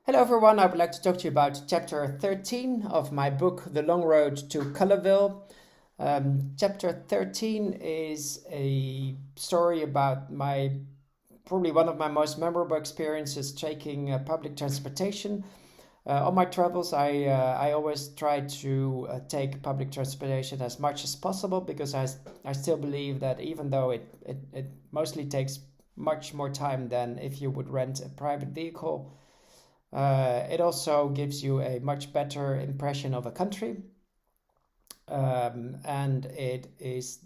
Hello everyone, I would like to talk to you about chapter 13 of my book, The Long Road to Colourville. Chapter 13 is a story about probably one of my most memorable experiences taking public transportation. On my travels, I always try to take public transportation as much as possible because I still believe that even though it mostly takes much more time than if you would rent a private vehicle, it also gives you a much better impression of a country, and it is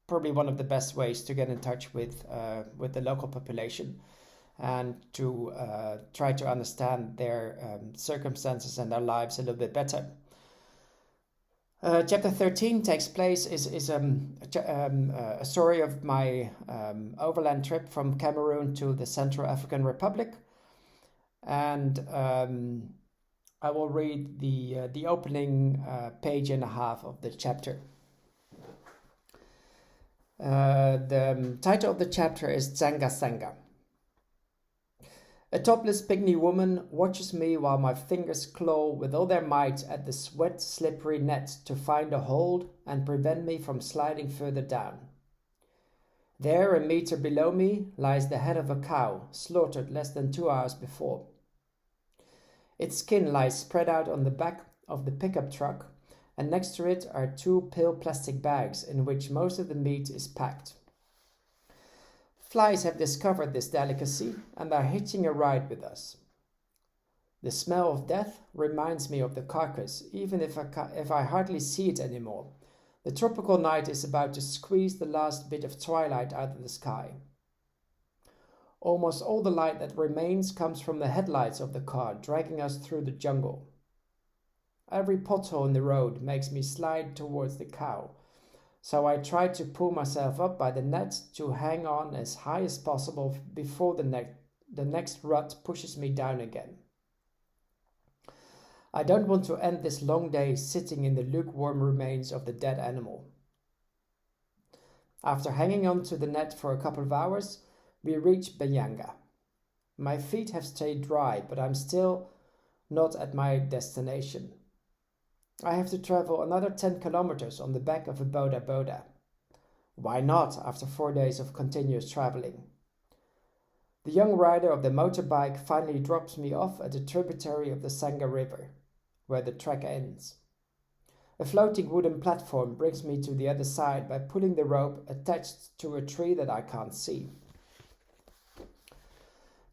probably one of the best ways to get in touch with the local population and to try to understand their circumstances and their lives a little bit better. Chapter 13 takes place is a story of my overland trip from Cameroon to the Central African Republic. And I will read the opening page and a half of the chapter. The title of the chapter is Dzanga-Sangha. A topless pygmy woman watches me while my fingers claw with all their might at the wet, slippery net to find a hold and prevent me from sliding further down. There, a meter below me, lies the head of a cow, slaughtered less than 2 hours before. Its skin lies spread out on the back of the pickup truck, and next to it are 2 pill plastic bags in which most of the meat is packed. Flies have discovered this delicacy and are hitching a ride with us. The smell of death reminds me of the carcass, even if I hardly see it anymore. The tropical night is about to squeeze the last bit of twilight out of the sky. Almost all the light that remains comes from the headlights of the car dragging us through the jungle. Every pothole in the road makes me slide towards the cow, so I try to pull myself up by the net to hang on as high as possible before the next rut pushes me down again. I don't want to end this long day sitting in the lukewarm remains of the dead animal. After hanging on to the net for a couple of hours, we reach Bayanga. My feet have stayed dry, but I'm still not at my destination. I have to travel another 10 kilometers on the back of a boda. Why not after 4 days of continuous traveling? The young rider of the motorbike finally drops me off at a tributary of the Sangha River, where the trek ends. A floating wooden platform brings me to the other side by pulling the rope attached to a tree that I can't see.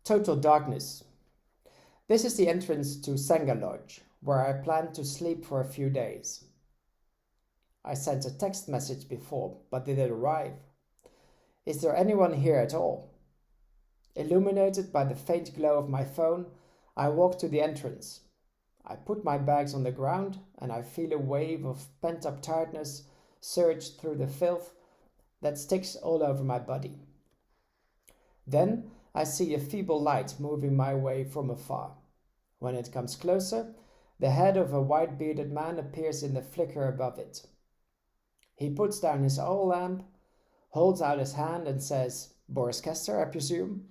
Total darkness. This is the entrance to Sangha Lodge, where I plan to sleep for a few days. I sent a text message before, but did it arrive? Is there anyone here at all? Illuminated by the faint glow of my phone, I walk to the entrance. I put my bags on the ground and I feel a wave of pent-up tiredness surge through the filth that sticks all over my body. Then I see a feeble light moving my way from afar. When it comes closer, the head of a white-bearded man appears in the flicker above it. He puts down his oil lamp, holds out his hand and says, "Boris Kester, I presume?"